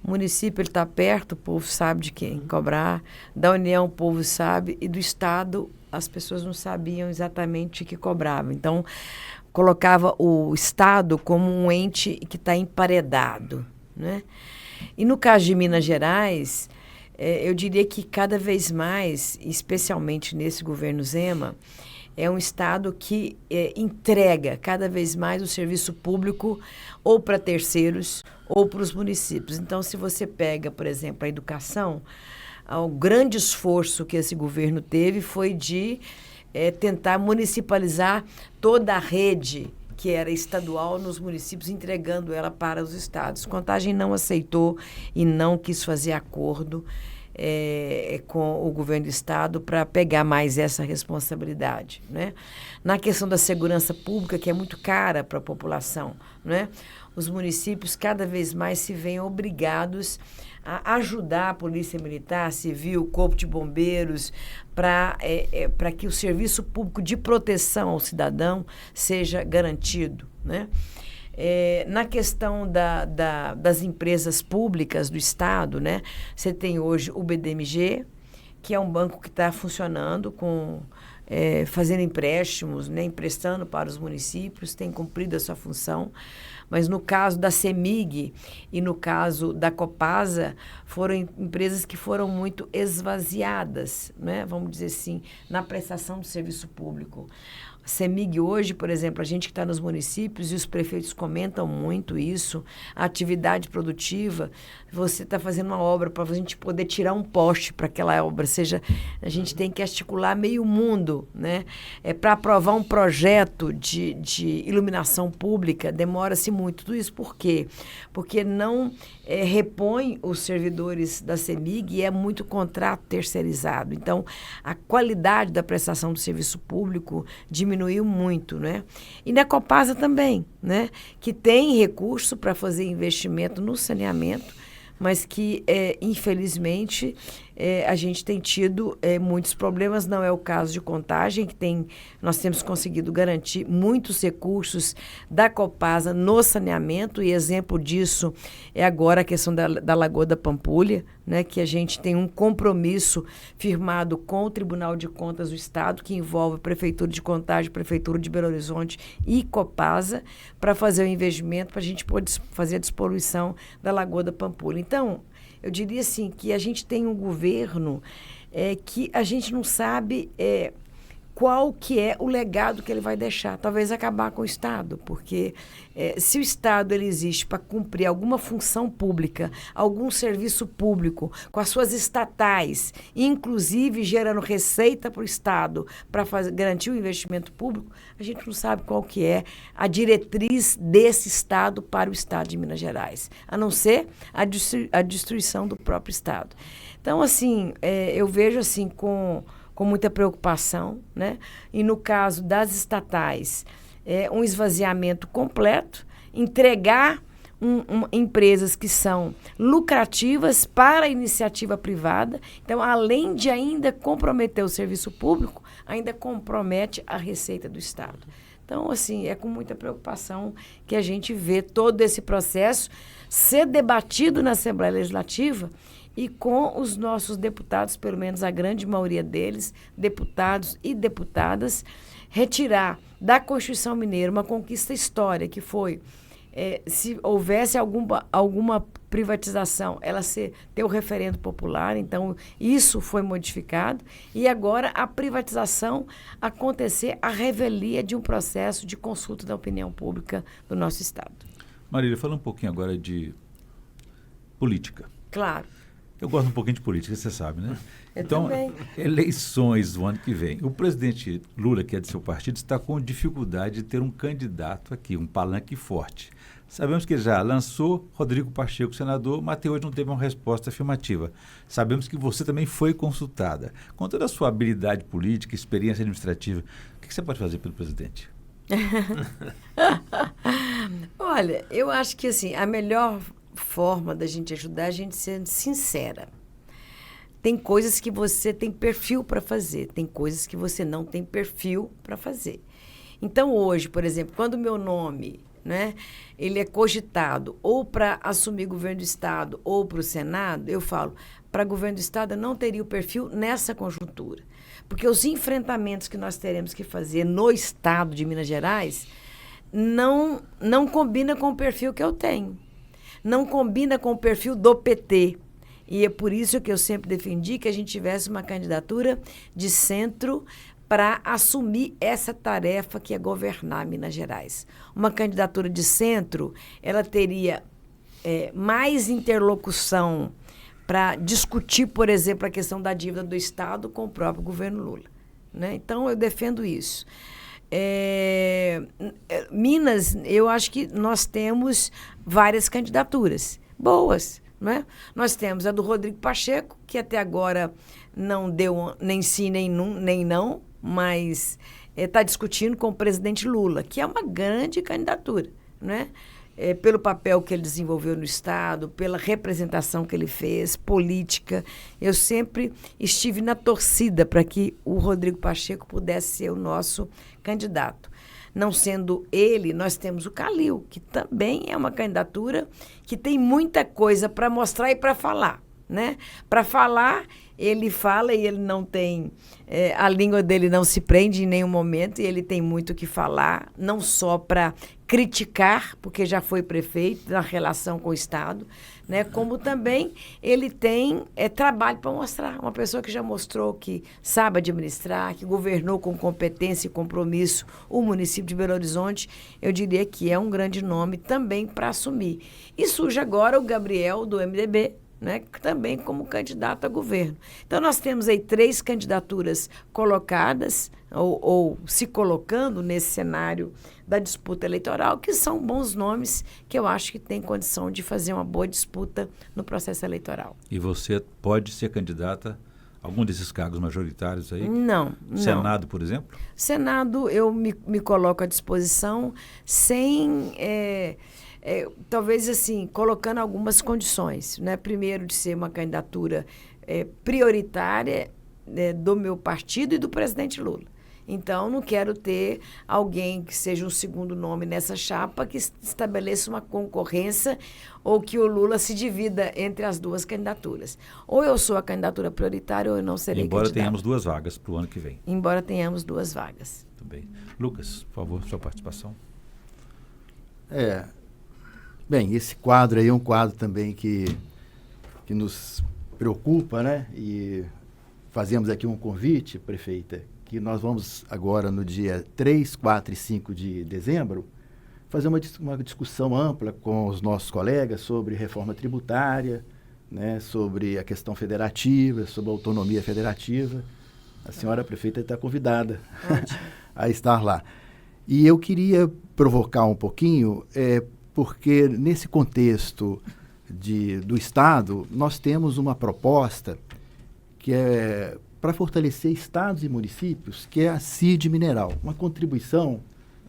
O município está perto, o povo sabe de quem cobrar, da União o povo sabe, e do Estado as pessoas não sabiam exatamente o que cobravam. Então, colocava o Estado como um ente que está emparedado, né? E no caso de Minas Gerais, eu diria que cada vez mais, especialmente nesse governo Zema, é um Estado que entrega cada vez mais o serviço público ou para terceiros ou para os municípios. Então, se você pega, por exemplo, a educação, o grande esforço que esse governo teve foi de tentar municipalizar toda a rede que era estadual nos municípios, entregando ela para os estados. Contagem não aceitou e não quis fazer acordo com o governo do estado para pegar mais essa responsabilidade, né? Na questão da segurança pública, que é muito cara para a população, né? Os municípios cada vez mais se veem obrigados a ajudar a Polícia Militar, Civil, Corpo de Bombeiros, para que o serviço público de proteção ao cidadão seja garantido, né? Na questão das empresas públicas do Estado, né, você tem hoje o BDMG, que é um banco que está funcionando fazendo empréstimos, né, emprestando para os municípios, tem cumprido a sua função. Mas no caso da CEMIG e no caso da Copasa, foram empresas que foram muito esvaziadas, né, vamos dizer assim, na prestação do serviço público. A CEMIG hoje, por exemplo, a gente que está nos municípios, e os prefeitos comentam muito isso, a atividade produtiva, você está fazendo uma obra para a gente poder tirar um poste para aquela obra, ou seja, a gente tem que articular meio mundo, né? Para aprovar um projeto de iluminação pública, demora-se muito. Tudo isso por quê? Porque não repõe os servidores da CEMIG e é muito contrato terceirizado. Então, a qualidade da prestação do serviço público diminuiu muito, né? E na Copasa também, né? Que tem recurso para fazer investimento no saneamento, mas que, infelizmente, a gente tem tido muitos problemas. Não é o caso de Contagem, nós temos conseguido garantir muitos recursos da Copasa no saneamento, e exemplo disso é agora a questão da Lagoa da Pampulha, né, que a gente tem um compromisso firmado com o Tribunal de Contas do Estado, que envolve a Prefeitura de Contagem, Prefeitura de Belo Horizonte e Copasa, para fazer o investimento, para a gente poder fazer a despoluição da Lagoa da Pampulha. Então, eu diria assim que a gente tem um governo que a gente não sabe qual que é o legado que ele vai deixar. Talvez acabar com o Estado, porque se o Estado ele existe para cumprir alguma função pública, algum serviço público, com as suas estatais, inclusive gerando receita para o Estado, para garantir o investimento público, a gente não sabe qual que é a diretriz desse Estado para o Estado de Minas Gerais, a não ser a destruição do próprio Estado. Então, assim, eu vejo assim com muita preocupação, né? E no caso das estatais, um esvaziamento completo, entregar empresas que são lucrativas para a iniciativa privada. Então, além de ainda comprometer o serviço público, ainda compromete a receita do Estado. Então, assim, é com muita preocupação que a gente vê todo esse processo ser debatido na Assembleia Legislativa e com os nossos deputados, pelo menos a grande maioria deles, deputados e deputadas, retirar da Constituição Mineira uma conquista histórica, que foi, se houvesse alguma privatização, ela ter o referendo popular. Então, isso foi modificado, e agora a privatização acontecer à revelia de um processo de consulta da opinião pública do nosso Estado. Marília, fala um pouquinho agora de política. Claro. Eu gosto um pouquinho de política, você sabe, né? Eu então, também. Eleições do ano que vem. O presidente Lula, que é de seu partido, está com dificuldade de ter um candidato aqui, um palanque forte. Sabemos que ele já lançou Rodrigo Pacheco, senador, mas até hoje não teve uma resposta afirmativa. Sabemos que você também foi consultada. Com toda a sua habilidade política, experiência administrativa, o que você pode fazer pelo presidente? Olha, eu acho que assim, a melhor forma da gente ajudar é a gente sendo sincera. Tem coisas que você tem perfil para fazer, tem coisas que você não tem perfil para fazer. Então, hoje, por exemplo, quando o meu nome, né, ele é cogitado ou para assumir governo do Estado ou para o Senado, eu falo, para governo do Estado eu não teria o perfil nessa conjuntura. Porque os enfrentamentos que nós teremos que fazer no Estado de Minas Gerais não combina com o perfil que eu tenho. Não combina com o perfil do PT. E é por isso que eu sempre defendi que a gente tivesse uma candidatura de centro para assumir essa tarefa que é governar Minas Gerais. Uma candidatura de centro, ela teria mais interlocução para discutir, por exemplo, a questão da dívida do Estado com o próprio governo Lula, né? Então, eu defendo isso. Minas, eu acho que nós temos várias candidaturas boas, né? Nós temos a do Rodrigo Pacheco, que até agora não deu nem sim nem não, mas está discutindo com o presidente Lula, que é uma grande candidatura, né? Pelo papel que ele desenvolveu no Estado, pela representação que ele fez, política. Eu sempre estive na torcida para que o Rodrigo Pacheco pudesse ser o nosso candidato. Não sendo ele, nós temos o Calil, que também é uma candidatura que tem muita coisa para mostrar e para falar, né? Para falar, ele fala e ele não tem... a língua dele não se prende em nenhum momento, e ele tem muito o que falar, não só para criticar, porque já foi prefeito, na relação com o Estado, né? Como também ele tem trabalho para mostrar. Uma pessoa que já mostrou que sabe administrar, que governou com competência e compromisso o município de Belo Horizonte, eu diria que é um grande nome também para assumir. E surge agora o Gabriel, do MDB, né, também como candidato a governo. Então, nós temos aí 3 candidaturas colocadas ou se colocando nesse cenário da disputa eleitoral, que são bons nomes que eu acho que tem condição de fazer uma boa disputa no processo eleitoral. E você pode ser candidata a algum desses cargos majoritários aí? Não. Senado, por exemplo? Senado, eu me coloco à disposição sem... talvez assim, colocando algumas condições, né? Primeiro, de ser uma candidatura prioritária do meu partido e do presidente Lula. Então, não quero ter alguém que seja um segundo nome nessa chapa que estabeleça uma concorrência ou que o Lula se divida entre as duas candidaturas. Ou eu sou a candidatura prioritária ou eu não serei Embora candidata. tenhamos 2 vagas para o ano que vem. Embora tenhamos 2 vagas. Muito bem. Lucas, por favor, sua participação. Bem, esse quadro aí é um quadro também que nos preocupa, né? E fazemos aqui um convite, prefeita, que nós vamos agora no dia 3, 4 e 5 de dezembro fazer uma discussão ampla com os nossos colegas sobre reforma tributária, né, sobre a questão federativa, sobre a autonomia federativa. A senhora prefeita está convidada a estar lá. E eu queria provocar um pouquinho, porque nesse contexto do Estado, nós temos uma proposta que é para fortalecer estados e municípios, que é a CID Mineral, uma contribuição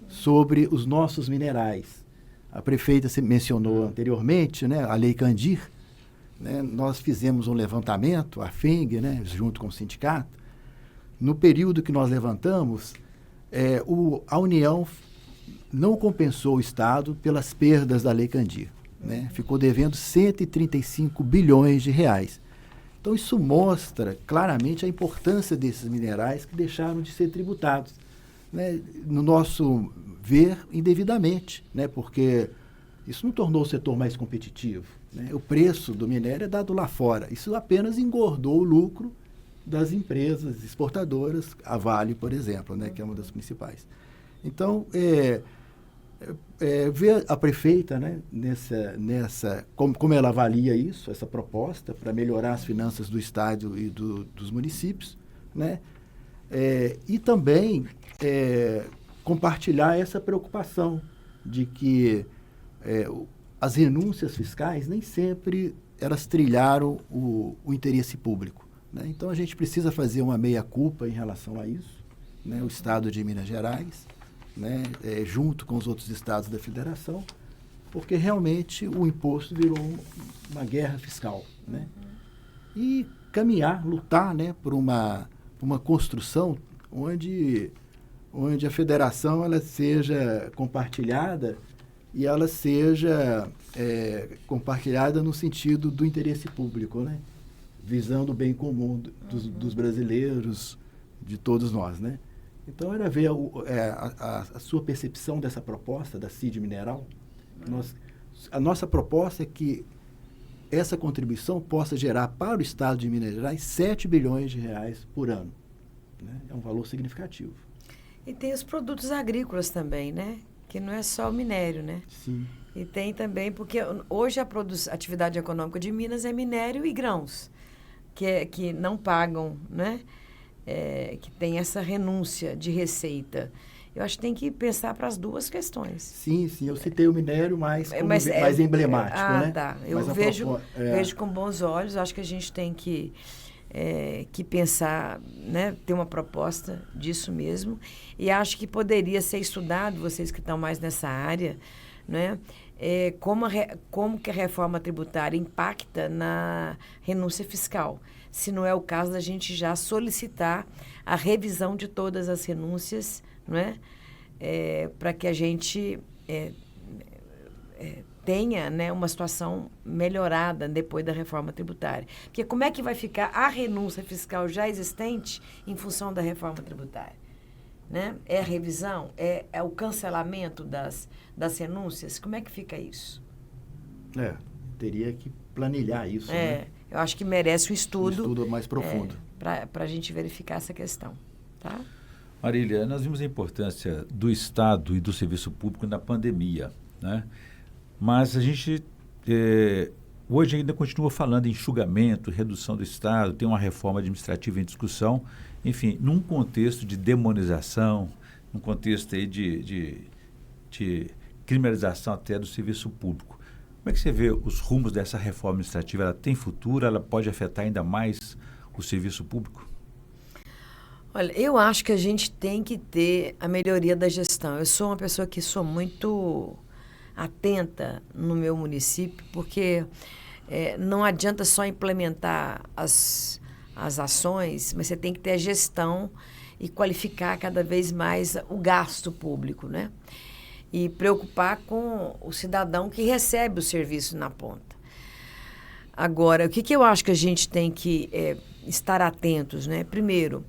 sobre os nossos minerais. A prefeita se mencionou anteriormente, né, a Lei Candir, né, nós fizemos um levantamento, a FENG, né, junto com o sindicato. No período que nós levantamos, a União não compensou o Estado pelas perdas da Lei Candir, né, ficou devendo 135 bilhões de reais. Então, isso mostra claramente a importância desses minerais que deixaram de ser tributados, né, no nosso ver, indevidamente, né, porque isso não tornou o setor mais competitivo, né? O preço do minério é dado lá fora. Isso apenas engordou o lucro das empresas exportadoras, a Vale, por exemplo, né, que é uma das principais. Então, ver a prefeita, né, como ela avalia isso, essa proposta para melhorar as finanças do Estado e dos municípios, né, e também compartilhar essa preocupação de que as renúncias fiscais nem sempre elas trilharam o interesse público, né? Então, a gente precisa fazer uma meia-culpa em relação a isso, né? O Estado de Minas Gerais, né, junto com os outros estados da federação, porque realmente o imposto virou uma guerra fiscal, né? E caminhar, lutar, né, por uma construção onde a federação ela seja compartilhada e ela seja compartilhada no sentido do interesse público, né? Visando o bem comum dos brasileiros, de todos nós, né? Então, era ver a sua percepção dessa proposta da CID Mineral. A nossa proposta é que essa contribuição possa gerar para o Estado de Minas Gerais 7 bilhões de reais por ano, né? É um valor significativo. E tem os produtos agrícolas também, né? Que não é só o minério, né? Sim. E tem também, porque hoje a atividade econômica de Minas é minério e grãos, que não pagam, né? Que tem essa renúncia de receita. Eu acho que tem que pensar para as duas questões. Sim, eu citei o minério mais emblemático, né? Tá. Eu vejo com bons olhos, acho que a gente tem que pensar, né, ter uma proposta disso mesmo, e acho que poderia ser estudado, vocês que estão mais nessa área, né, como que a reforma tributária impacta na renúncia fiscal, se não é o caso da gente já solicitar a revisão de todas as renúncias, né, para que a gente tenha, né, uma situação melhorada depois da reforma tributária. Porque como é que vai ficar a renúncia fiscal já existente em função da reforma tributária? Né? É a revisão? É o cancelamento das renúncias? Como é que fica isso? Teria que planilhar isso, né? Eu acho que merece um estudo mais profundo. Para a gente verificar essa questão. Tá? Marília, nós vimos a importância do Estado e do serviço público na pandemia, né? Mas a gente hoje ainda continua falando em enxugamento, redução do Estado, tem uma reforma administrativa em discussão, enfim, num contexto de demonização, num contexto aí de criminalização até do serviço público. Como é que você vê os rumos dessa reforma administrativa? Ela tem futuro? Ela pode afetar ainda mais o serviço público? Olha, eu acho que a gente tem que ter a melhoria da gestão. Eu sou uma pessoa que sou muito atenta no meu município, porque não adianta só implementar as ações, mas você tem que ter a gestão e qualificar cada vez mais o gasto público, né? E preocupar com o cidadão que recebe o serviço na ponta. Agora, o que eu acho que a gente tem que estar atentos, né? Primeiro,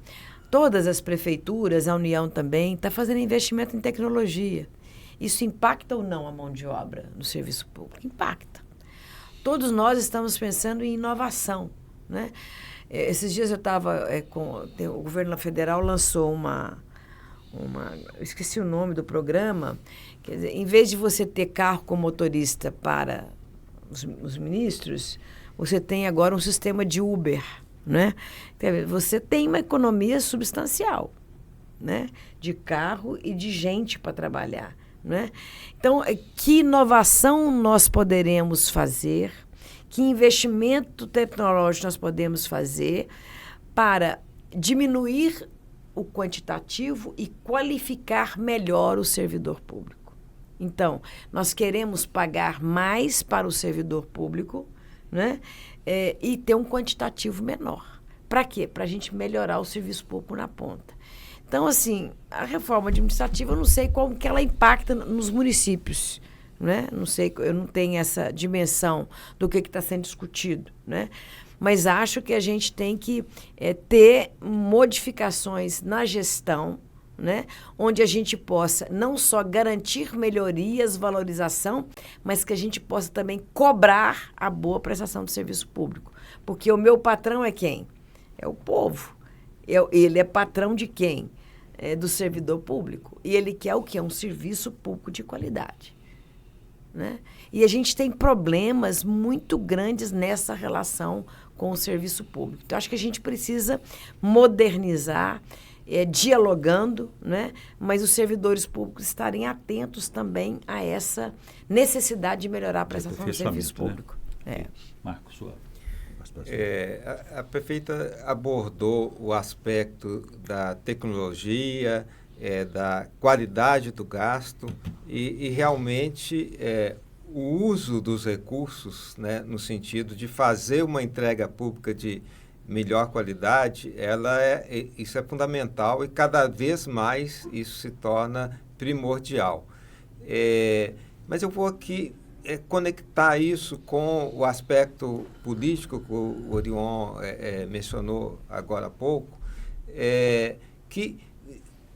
todas as prefeituras, a União também, está fazendo investimento em tecnologia. Isso impacta ou não a mão de obra no serviço público? Impacta. Todos nós estamos pensando em inovação, né? Esses dias eu estava o governo federal lançou eu esqueci o nome do programa, quer dizer, em vez de você ter carro com motorista para os ministros, você tem agora um sistema de Uber, né? Você tem uma economia substancial, né? De carro e de gente para trabalhar, né? Então, que inovação nós poderemos fazer, que investimento tecnológico nós podemos fazer para diminuir o quantitativo e qualificar melhor o servidor público. Então, nós queremos pagar mais para o servidor público, né? E ter um quantitativo menor. Para quê? Para a gente melhorar o serviço público na ponta. Então, assim, a reforma administrativa, eu não sei como que ela impacta nos municípios, né? Não sei, eu não tenho essa dimensão do que está sendo discutido, né? Mas acho que a gente tem que ter modificações na gestão, né? Onde a gente possa não só garantir melhorias, valorização, mas que a gente possa também cobrar a boa prestação do serviço público. Porque o meu patrão é quem? É o povo. Ele é patrão de quem? Do servidor público. E ele quer o quê? Um serviço público de qualidade, né? E a gente tem problemas muito grandes nessa relação com o serviço público. Então, acho que a gente precisa modernizar, dialogando, né? Mas os servidores públicos estarem atentos também a essa necessidade de melhorar a prestação do serviço público. Né? Marco, sua participação. A prefeita abordou o aspecto da tecnologia, da qualidade do gasto e realmente o uso dos recursos, né, no sentido de fazer uma entrega pública de melhor qualidade, isso é fundamental e cada vez mais isso se torna primordial. Mas eu vou aqui conectar isso com o aspecto político que o Orion mencionou agora há pouco, que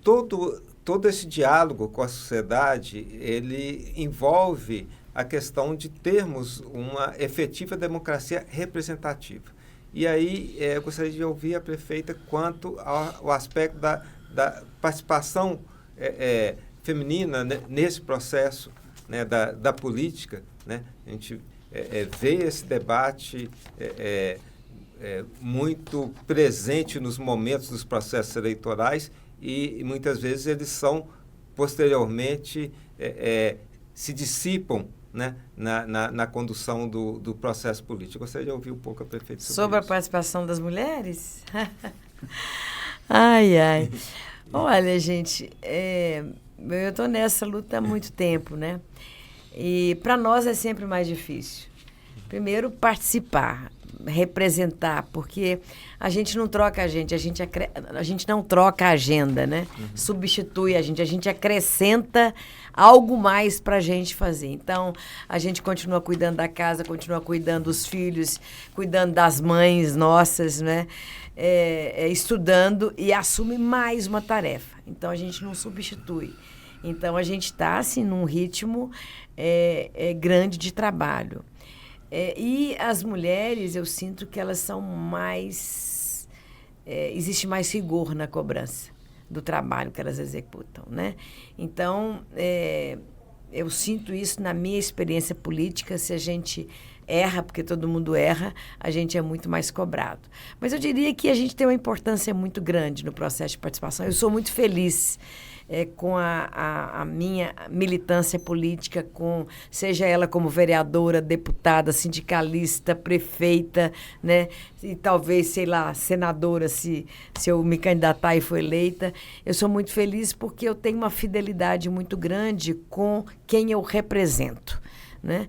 todo esse diálogo com a sociedade, ele envolve a questão de termos uma efetiva democracia representativa. E aí eu gostaria de ouvir a prefeita quanto ao aspecto da participação feminina, né, nesse processo, né, da política, né? A gente vê esse debate muito presente nos momentos dos processos eleitorais e muitas vezes eles são, posteriormente, se dissipam, né, na condução do processo político. Eu gostaria de ouvir um pouco a prefeita sobre a participação das mulheres? Ai, ai. Olha, gente, eu estou nessa luta há muito tempo, né? E para nós é sempre mais difícil. Primeiro, participar, representar, porque a gente não troca a gente não troca a agenda, né? Uhum. Substitui a gente acrescenta algo mais para a gente fazer. Então, a gente continua cuidando da casa, continua cuidando dos filhos, cuidando das mães nossas, né? Estudando e assume mais uma tarefa. Então, a gente não substitui. Então, a gente está, assim, num ritmo grande de trabalho. E as mulheres, eu sinto que elas são mais... existe mais rigor na cobrança do trabalho que elas executam, né? Então, eu sinto isso na minha experiência política. Se a gente erra, porque todo mundo erra, a gente é muito mais cobrado. Mas eu diria que a gente tem uma importância muito grande no processo de participação. Eu sou muito feliz com a minha militância política, seja ela como vereadora, deputada, sindicalista, prefeita, né? E talvez, sei lá, senadora, se eu me candidatar e for eleita. Eu sou muito feliz porque eu tenho uma fidelidade muito grande com quem eu represento, né?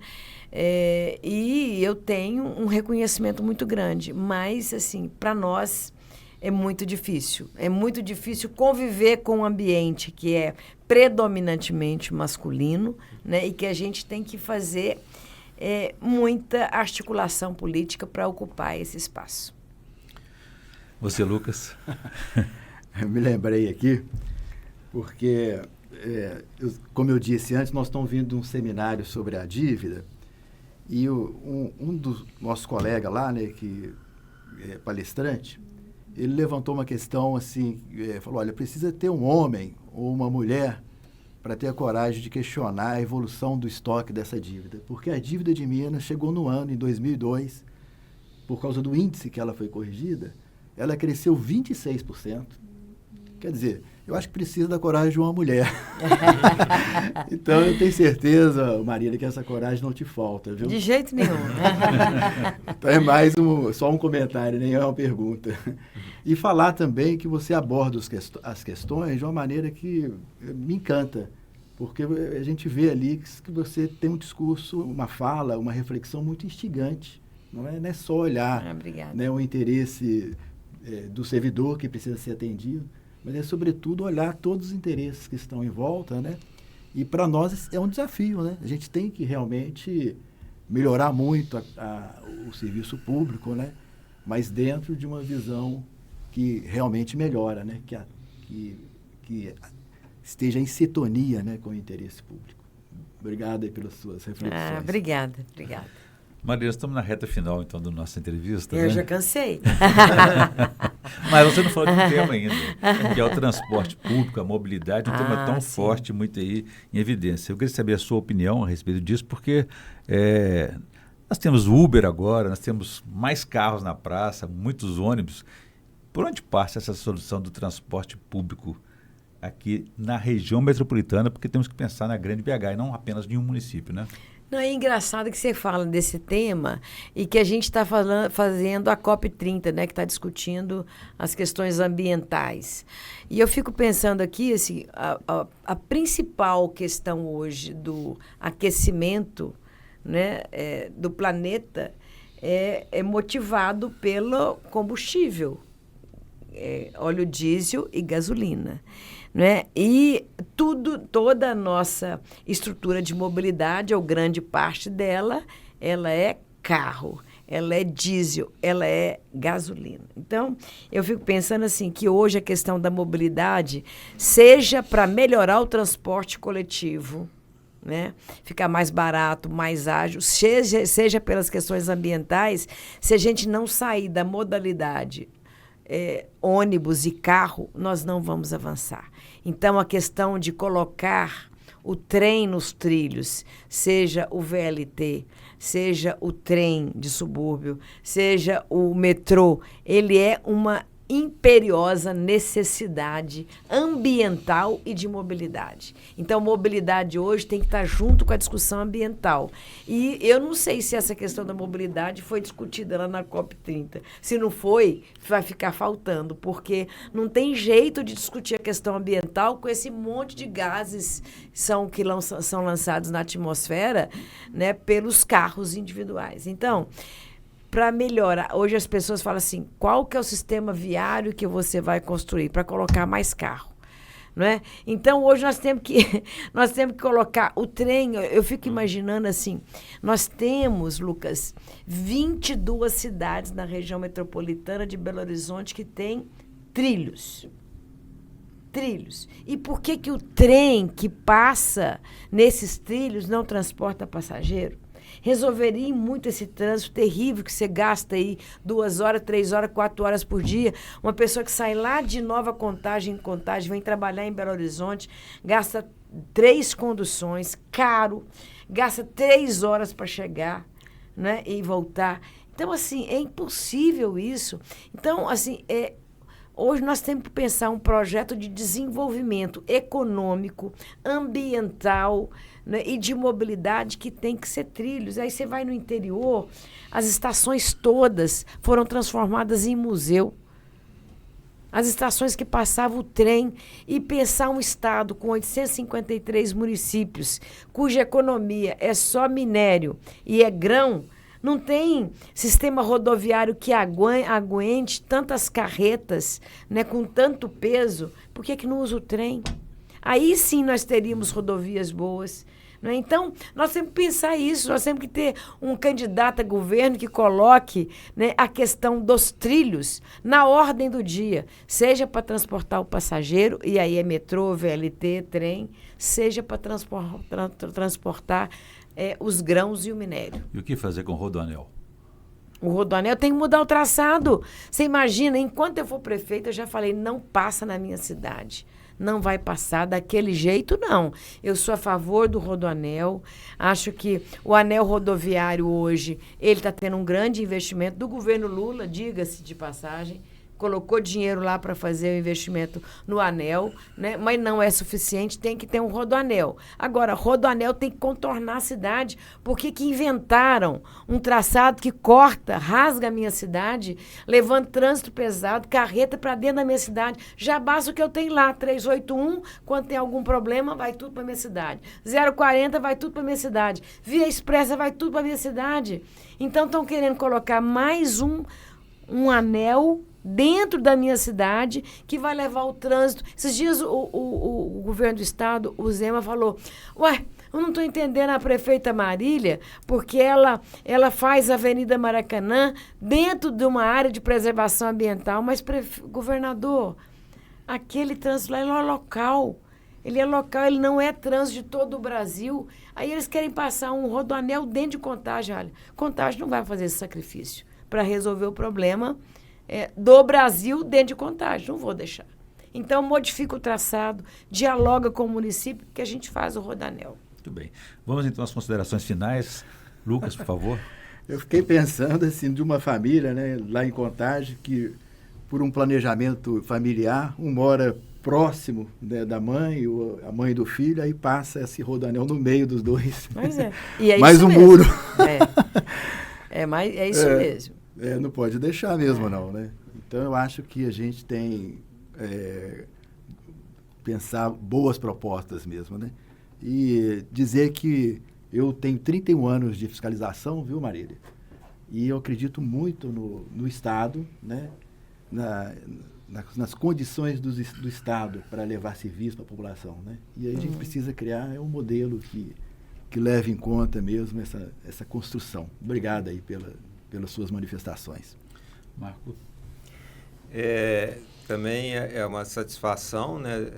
E eu tenho um reconhecimento muito grande, mas, assim, para nós é muito difícil. É muito difícil conviver com um ambiente que é predominantemente masculino, né? E que a gente tem que fazer muita articulação política para ocupar esse espaço. Você, Lucas? Eu me lembrei aqui, porque, como eu disse antes, nós estamos vindo de um seminário sobre a dívida e um dos nossos colegas lá, né, que palestrante, ele levantou uma questão assim, falou, olha, precisa ter um homem ou uma mulher para ter a coragem de questionar a evolução do estoque dessa dívida. Porque a dívida de Minas chegou no ano, em 2002, por causa do índice que ela foi corrigida, ela cresceu 26%. Quer dizer, eu acho que precisa da coragem de uma mulher. Então, eu tenho certeza, Marília, que essa coragem não te falta, viu? De jeito nenhum. Então, é mais só um comentário, nem é uma pergunta. E falar também que você aborda as questões de uma maneira que me encanta, porque a gente vê ali que você tem um discurso, uma fala, uma reflexão muito instigante. Não é só olhar né, o interesse do servidor que precisa ser atendido, mas é, sobretudo, olhar todos os interesses que estão em volta, né? E, para nós, é um desafio, né? A gente tem que realmente melhorar muito o serviço público, né? Mas dentro de uma visão que realmente melhora, né? Que esteja em sintonia, né, com o interesse público. Obrigado aí pelas suas reflexões. Obrigada. Maria, estamos na reta final, então, da nossa entrevista. Eu já cansei. Mas você não falou de um tema ainda, que é o transporte público, a mobilidade, um tema tão forte, muito aí em evidência. Eu queria saber a sua opinião a respeito disso, porque nós temos Uber agora, nós temos mais carros na praça, muitos ônibus. Por onde passa essa solução do transporte público aqui na região metropolitana? Porque temos que pensar na grande BH e não apenas em um município, né? Não, é engraçado que você fala desse tema e que a gente está fazendo a COP30, né, que está discutindo as questões ambientais. E eu fico pensando aqui, assim, a principal questão hoje do aquecimento, né, do planeta é motivado pelo combustível, óleo diesel e gasolina. Né? E toda a nossa estrutura de mobilidade, ou grande parte dela, ela é carro, ela é diesel, ela é gasolina. Então, eu fico pensando assim, que hoje a questão da mobilidade, seja para melhorar o transporte coletivo, né? Ficar mais barato, mais ágil, seja pelas questões ambientais, se a gente não sair da modalidade ônibus e carro, nós não vamos avançar. Então, a questão de colocar o trem nos trilhos, seja o VLT, seja o trem de subúrbio, seja o metrô, ele é uma imperiosa necessidade ambiental e de mobilidade. Então, mobilidade hoje tem que estar junto com a discussão ambiental. E eu não sei se essa questão da mobilidade foi discutida lá na COP30. Se não foi, vai ficar faltando, porque não tem jeito de discutir a questão ambiental com esse monte de gases que são lançados na atmosfera, né, pelos carros individuais. Então, para melhorar, hoje as pessoas falam assim, qual que é o sistema viário que você vai construir para colocar mais carro? Não é? Então, hoje nós temos que colocar o trem, eu fico imaginando assim, nós temos, Lucas, 22 cidades na região metropolitana de Belo Horizonte que tem trilhos. E por que o trem que passa nesses trilhos não transporta passageiro? Resolveria muito esse trânsito terrível que você gasta aí 2 horas, 3 horas, 4 horas por dia. Uma pessoa que sai lá de Nova Contagem, vem trabalhar em Belo Horizonte, gasta 3 conduções, caro, gasta 3 horas para chegar, né, e voltar. Então, assim, é impossível isso. Então, assim, hoje nós temos que pensar um projeto de desenvolvimento econômico, ambiental, né, e de mobilidade que tem que ser trilhos. Aí você vai no interior, as estações todas foram transformadas em museu. As estações que passavam o trem, e pensar um estado com 853 municípios, cuja economia é só minério e é grão, não tem sistema rodoviário que aguente tantas carretas, né, com tanto peso. Por que não usa o trem? Aí sim nós teríamos rodovias boas. Né? Então, nós temos que pensar isso, nós temos que ter um candidato a governo que coloque, né, a questão dos trilhos na ordem do dia, seja para transportar o passageiro, e aí é metrô, VLT, trem, seja para transportar os grãos e o minério. E o que fazer com o rodoanel? O rodoanel tem que mudar o traçado. Você imagina, enquanto eu for prefeita, eu já falei, não passa na minha cidade. Não vai passar daquele jeito, não. Eu sou a favor do rodoanel. Acho que o anel rodoviário hoje, ele está tendo um grande investimento do governo Lula, diga-se de passagem. Colocou dinheiro lá para fazer o investimento no anel, né? Mas não é suficiente, tem que ter um rodoanel. Agora, rodoanel tem que contornar a cidade. Por que inventaram um traçado que corta, rasga a minha cidade, levando trânsito pesado, carreta para dentro da minha cidade? Já basta o que eu tenho lá, 381, quando tem algum problema, vai tudo para minha cidade. 040 vai tudo para minha cidade. Via Expressa vai tudo para minha cidade. Então, estão querendo colocar mais um anel dentro da minha cidade, que vai levar o trânsito. Esses dias o governo do estado, o Zema, falou, ué, eu não estou entendendo a prefeita Marília, porque ela faz a Avenida Maracanã dentro de uma área de preservação ambiental, mas, governador, aquele trânsito lá é local. Ele é local, ele não é trânsito de todo o Brasil. Aí eles querem passar um rodoanel dentro de Contagem. Olha, Contagem não vai fazer esse sacrifício para resolver o problema do Brasil dentro de Contagem. Não vou deixar. Então, modifica o traçado, dialoga com o município, que a gente faz o rodoanel. Muito bem. Vamos, então, às considerações finais. Lucas, por favor. Eu fiquei pensando, assim, de uma família, né, lá em Contagem, que, por um planejamento familiar, um mora próximo, né, da mãe, a mãe do filho, aí passa esse rodoanel no meio dos dois. Mas E é mais isso um mesmo. muro. É isso mesmo. Não pode deixar mesmo, não, né? Então, eu acho que a gente tem pensar boas propostas mesmo, né? E dizer que eu tenho 31 anos de fiscalização, viu, Marília? E eu acredito muito no Estado, né? Nas condições do Estado para levar serviço para a população, né? E aí a gente precisa criar um modelo que leve em conta mesmo essa construção. Obrigado aí pelas suas manifestações. Marco. Também é uma satisfação, né,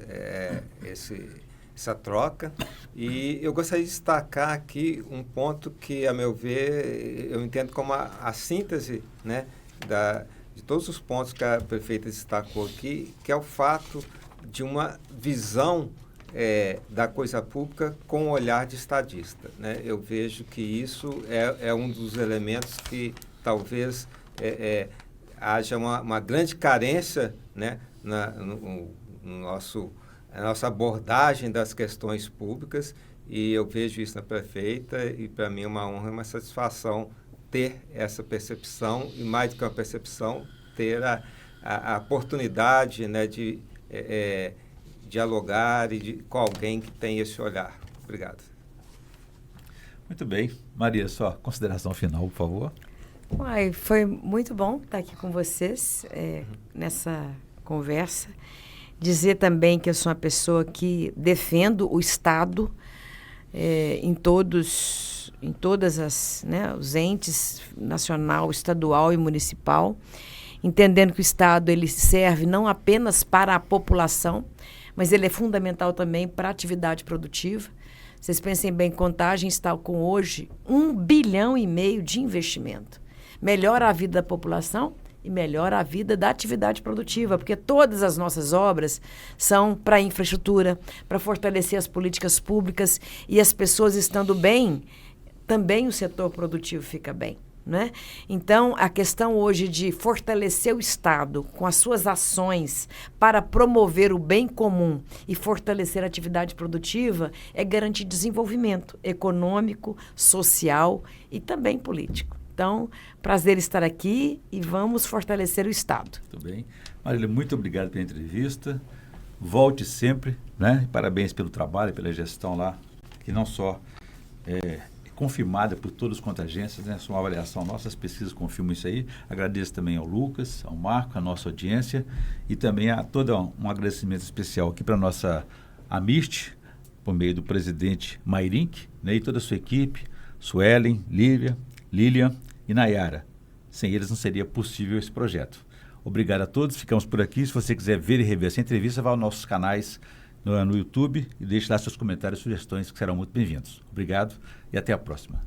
essa troca. E eu gostaria de destacar aqui um ponto que, a meu ver, eu entendo como a síntese, né, de todos os pontos que a prefeita destacou aqui, que é o fato de uma visão da coisa pública com um olhar de estadista, né? Eu vejo que isso é um dos elementos que talvez haja uma grande carência, né, na nossa abordagem das questões públicas, e eu vejo isso na prefeita, e para mim é uma honra e uma satisfação ter essa percepção, e mais do que uma percepção, ter a oportunidade, né, de dialogar com alguém que tem esse olhar. Obrigado. Muito bem. Maria, sua consideração final, por favor. Foi muito bom estar aqui com vocês nessa conversa. Dizer também que eu sou uma pessoa que defendo o Estado em todas as, né, os entes nacional, estadual e municipal, entendendo que o Estado ele serve não apenas para a população, mas ele é fundamental também para a atividade produtiva. Vocês pensem bem, Contagem está com hoje 1,5 bilhão de investimento. Melhora a vida da população e melhora a vida da atividade produtiva, porque todas as nossas obras são para infraestrutura, para fortalecer as políticas públicas, e as pessoas estando bem, também o setor produtivo fica bem, né? Então, a questão hoje de fortalecer o Estado com as suas ações para promover o bem comum e fortalecer a atividade produtiva é garantir desenvolvimento econômico, social e também político. Então, prazer estar aqui e vamos fortalecer o Estado. Muito bem. Marília, muito obrigado pela entrevista. Volte sempre, né? Parabéns pelo trabalho, pela gestão lá, que não só é confirmada por todas as contingências, né? Isso é uma avaliação nossa, as pesquisas confirmam isso aí. Agradeço também ao Lucas, ao Marco, à nossa audiência, e também a todo um agradecimento especial aqui para a nossa Amist, por meio do presidente Mairink, né? E toda a sua equipe, Suelen, Lilian e Nayara. Sem eles não seria possível esse projeto. Obrigado a todos, ficamos por aqui. Se você quiser ver e rever essa entrevista, vá aos nossos canais no YouTube e deixe lá seus comentários e sugestões, que serão muito bem-vindos. Obrigado e até a próxima.